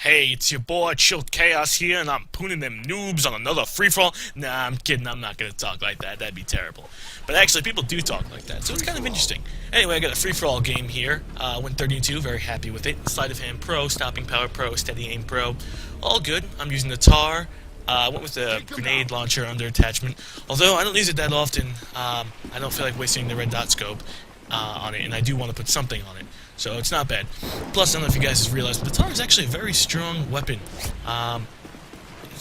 Hey, it's your boy Chilled Chaos here, and I'm pooning them noobs on another free-for-all. Nah, I'm kidding, I'm not gonna talk like that, that'd be terrible. But actually, people do talk like that, so it's kind of interesting. Anyway, I got a free-for-all game here, went 30-2, very happy with it. Sleight of hand pro, stopping power pro, steady aim pro, all good. I'm using the Tar. I went with the grenade launcher under attachment, although I don't use it that often. I don't feel like wasting the red dot scope on it, and I do want to put something on it, so it's not bad. Plus, I don't know if you guys have realized, but the Tar is actually a very strong weapon.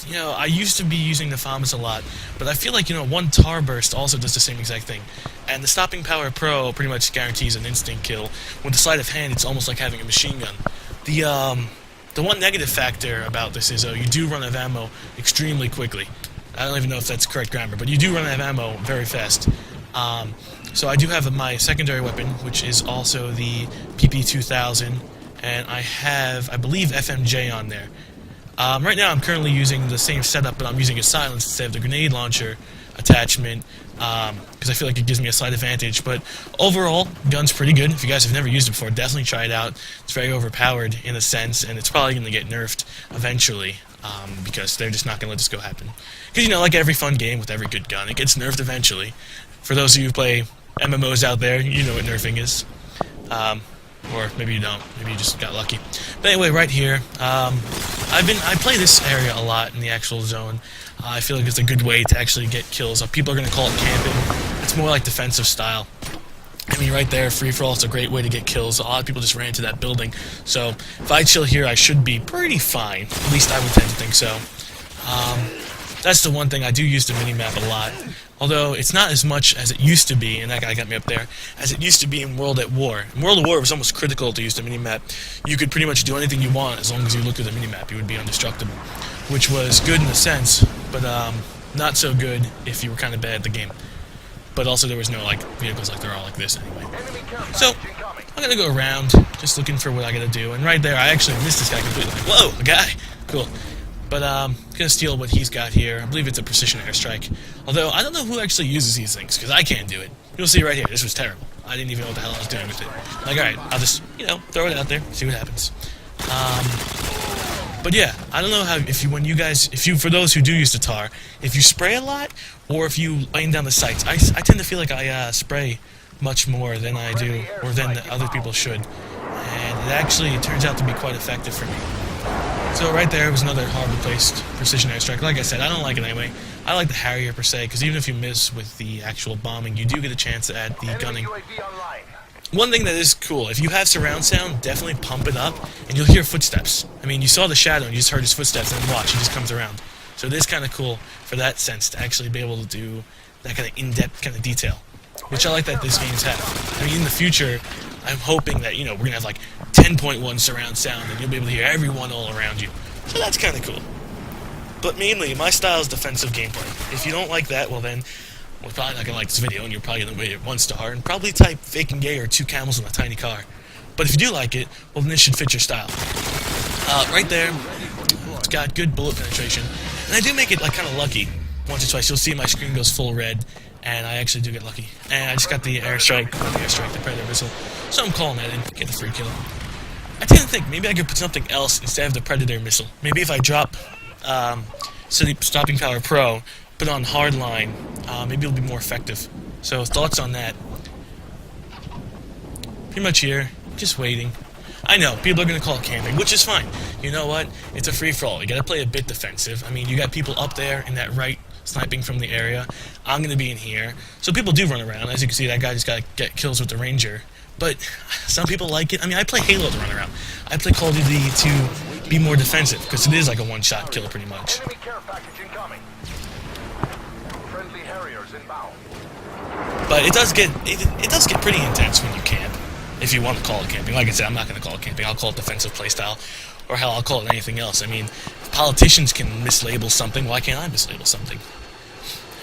You know, I used to be using the FAMAs a lot, but I feel like, you know, one Tar burst also does the same exact thing. And the Stopping Power Pro pretty much guarantees an instant kill. With the sleight of hand, it's almost like having a machine gun. The one negative factor about this is, you do run out of ammo extremely quickly. I don't even know if that's correct grammar, but you do run out of ammo very fast. So I do have my secondary weapon, which is also the PP2000, and I have, I believe, FMJ on there. Right now I'm currently using the same setup, but I'm using a silence instead of the grenade launcher attachment, because I feel like it gives me a slight advantage. But overall, gun's pretty good. If you guys have never used it before, definitely try it out. It's very overpowered in a sense, and it's probably going to get nerfed eventually, because they're just not going to let this go happen. Because, you know, like every fun game with every good gun, it gets nerfed eventually. For those of you who play MMOs out there, you know what nerfing is. Or maybe you don't. Maybe you just got lucky. But anyway, right here, I play this area a lot in the actual zone. I feel like it's a good way to actually get kills. People are going to call it camping. It's more like defensive style. I mean, right there, free-for-all is a great way to get kills. A lot of people just ran to that building. So if I chill here, I should be pretty fine. At least I would tend to think so. That's the one thing. I do use the minimap a lot. Although it's not as much as it used to be, and that guy got me up there, as it used to be in World at War. In World at War, it was almost critical to use the minimap. You could pretty much do anything you want as long as you looked at the minimap. You would be indestructible, which was good in a sense, but not so good if you were kind of bad at the game. But also there was no like vehicles like there are like this anyway. So I'm gonna go around just looking for what I gotta do, and right there I actually missed this guy completely. Like, whoa, a guy, cool. But I'm gonna steal what he's got here. I believe it's a precision airstrike. Although I don't know who actually uses these things, because I can't do it. You'll see right here. This was terrible. I didn't even know what the hell I was doing with it. Like, all right, I'll just, you know, throw it out there, see what happens. But yeah, I don't know how for those who do use the Tar, if you spray a lot or if you aim down the sights. I tend to feel like I spray much more than I do, or than the other people should, and it actually turns out to be quite effective for me. So right there was another hardly placed precision airstrike. Like I said, I don't like it anyway. I like the Harrier per se, because even if you miss with the actual bombing, you do get a chance at the gunning. One thing that is cool, if you have surround sound, definitely pump it up, and you'll hear footsteps. I mean, you saw the shadow, and you just heard his footsteps, and then watch, he just comes around. So it is kind of cool for that sense to actually be able to do that kind of in-depth kind of detail, which I like that this game's have. I mean, in the future, I'm hoping that, you know, we're going to have like 10.1 surround sound, and you'll be able to hear everyone all around you. So that's kind of cool. But mainly, my style is defensive gameplay. If you don't like that, well then, we're probably not going to like this video, and you're probably going to rate it 1 star, and probably type faking gay or 2 camels in a tiny car. But if you do like it, well then this should fit your style. Right there, it's got good bullet penetration, and I do make it like kind of lucky. Once or twice, you'll see my screen goes full red, and I actually do get lucky. And I just got the airstrike, the Predator missile, so I'm calling that in, get the free kill. I tend to think maybe I could put something else instead of the Predator missile. Maybe if I drop Stopping Power Pro, put on Hardline, maybe it'll be more effective. So thoughts on that? Pretty much here, just waiting. I know, people are going to call it camping, which is fine. You know what? It's a free-for-all. You got to play a bit defensive. I mean, you got people up there in that right, sniping from the area. I'm going to be in here. So people do run around. As you can see, that guy just got to get kills with the Ranger. But some people like it. I mean, I play Halo to run around. I play Call of Duty to be more defensive, because it is like a one-shot kill pretty much. But it does get pretty intense when you camp, if you want to call it camping. Like I said, I'm not going to call it camping. I'll call it defensive playstyle, or hell, I'll call it anything else. I mean, if politicians can mislabel something, why can't I mislabel something?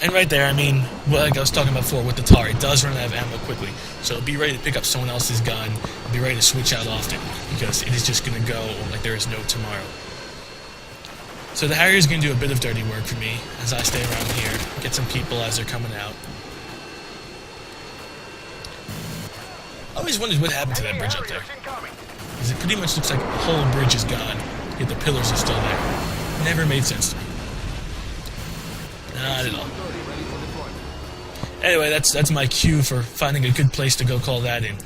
And right there, I mean, like I was talking about before with the Tar, it does run out of ammo quickly. So be ready to pick up someone else's gun, and be ready to switch out often, because it is just going to go like there is no tomorrow. So the Harrier is going to do a bit of dirty work for me as I stay around here, get some people as they're coming out. I always wondered what happened to that bridge up there, because it pretty much looks like the whole bridge is gone. yet the pillars are still there. Never made sense to me. Not at all. Anyway, that's my cue for finding a good place to go call that in.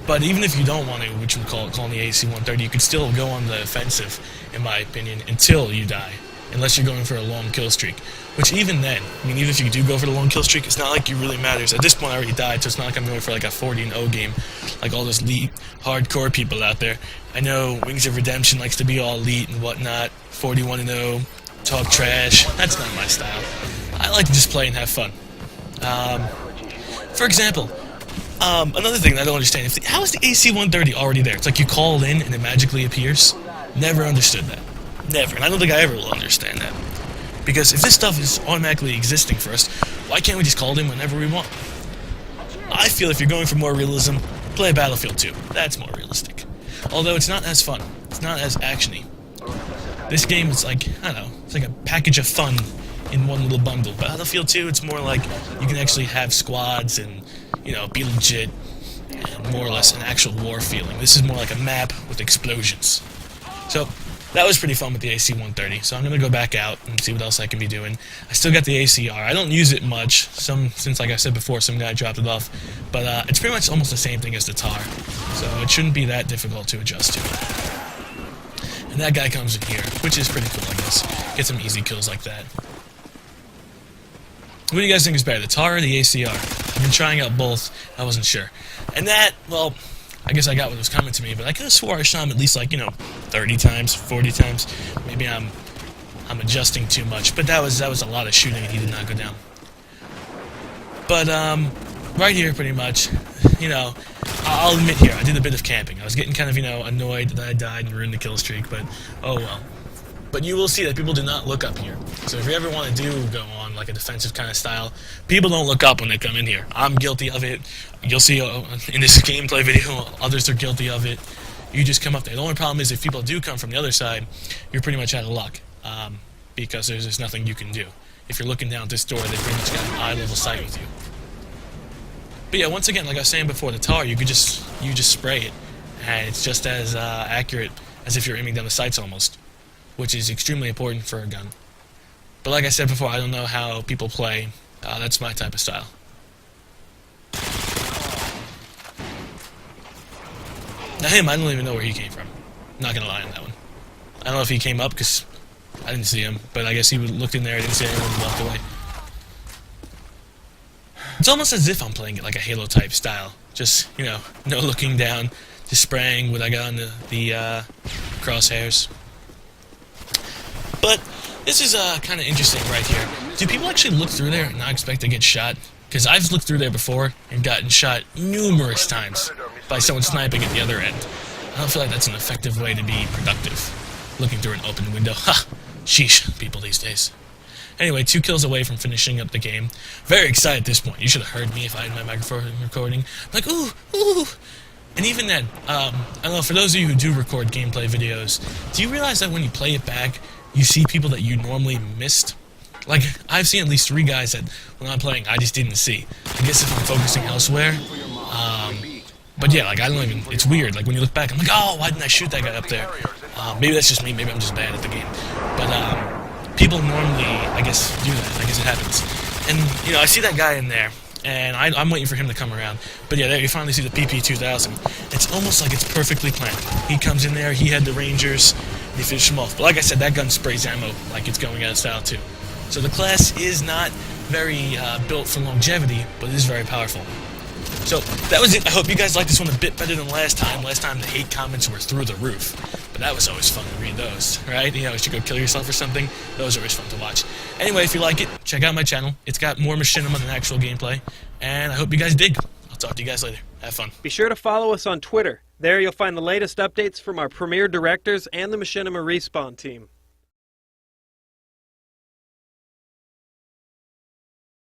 But even if you don't want to, which we call calling the AC-130, you could still go on the offensive, in my opinion, until you die. Unless you're going for a long kill streak. Which even then, I mean, even if you do go for the long kill streak, it's not like it really matters. At this point, I already died, so it's not like I'm going for like a 40-0 game, like all those elite, hardcore people out there. I know Wings of Redemption likes to be all elite and whatnot, 41-0, talk trash. That's not my style. I like to just play and have fun. For example, another thing that I don't understand, how is the AC-130 already there? It's like you call in and it magically appears? Never understood that. Never. And I don't think I ever will understand that. Because if this stuff is automatically existing for us, why can't we just call it in whenever we want? I feel if you're going for more realism, play Battlefield 2. That's more realistic. Although it's not as fun. It's not as actiony. This game is like, I don't know, it's like a package of fun in one little bundle. Battlefield 2, it's more like you can actually have squads and, you know, be legit and more or less an actual war feeling. This is more like a map with explosions. So, that was pretty fun with the AC-130, so I'm going to go back out and see what else I can be doing. I still got the ACR. I don't use it much, since, like I said before, some guy dropped it off. But it's pretty much almost the same thing as the Tar, so it shouldn't be that difficult to adjust to. And that guy comes in here, which is pretty cool, I guess. Get some easy kills like that. What do you guys think is better, the Tar or the ACR? I've been trying out both. I wasn't sure. And that, well, I guess I got what was coming to me, but I could have swore I shot him at least, like, you know, 30 times, 40 times. Maybe I'm adjusting too much, but that was a lot of shooting and he did not go down. But right here, pretty much, you know, I'll admit here, I did a bit of camping. I was getting kind of, you know, annoyed that I died and ruined the kill streak, but oh well. But you will see that people do not look up here. So if you ever want to go on like a defensive kind of style, people don't look up when they come in here. I'm guilty of it. You'll see in this gameplay video, others are guilty of it. You just come up there. The only problem is if people do come from the other side, you're pretty much out of luck. Because there's just nothing you can do. If you're looking down at this door, they pretty much got an eye-level sight with you. But yeah, once again, like I was saying before, the Tar, you just spray it. And it's just as accurate as if you're aiming down the sights almost. Which is extremely important for a gun. But like I said before, I don't know how people play. That's my type of style. Now him, I don't even know where he came from. Not gonna lie on that one. I don't know if he came up, because I didn't see him. But I guess he looked in there, didn't see anyone, and walked away. It's almost as if I'm playing it like a Halo type style. Just, you know, no looking down, just spraying what I got on the crosshairs. But this is kind of interesting right here. Do people actually look through there and not expect to get shot? Because I've looked through there before and gotten shot numerous times by someone sniping at the other end. I don't feel like that's an effective way to be productive. Looking through an open window. Ha! Sheesh, people these days. Anyway, 2 kills away from finishing up the game. Very excited at this point. You should have heard me if I had my microphone recording. I'm like, ooh, ooh. And even then, I don't know, for those of you who do record gameplay videos, do you realize that when you play it back, you see people that you normally missed? Like, I've seen at least 3 guys that, when I'm playing, I just didn't see. I guess if I'm focusing elsewhere. But yeah, like, I don't even, it's weird. Like, when you look back, I'm like, oh, why didn't I shoot that guy up there? Maybe that's just me, maybe I'm just bad at the game. But, people normally, I guess, do that. I guess it happens. And, you know, I see that guy in there, and I'm waiting for him to come around. But yeah, there you finally see the PP-2000. It's almost like it's perfectly planned. He comes in there, he had the Rangers, and he finished him off. But like I said, that gun sprays ammo like it's going out of style too. So the class is not very built for longevity, but it is very powerful. So that was it. I hope you guys liked this one a bit better than last time. Last time the hate comments were through the roof. But that was always fun to read those, right? You know, you should go kill yourself or something. Those are always fun to watch. Anyway, if you like it, check out my channel. It's got more machinima than actual gameplay. And I hope you guys dig. I'll talk to you guys later. Have fun. Be sure to follow us on Twitter. There you'll find the latest updates from our premier directors and the Machinima Respawn team.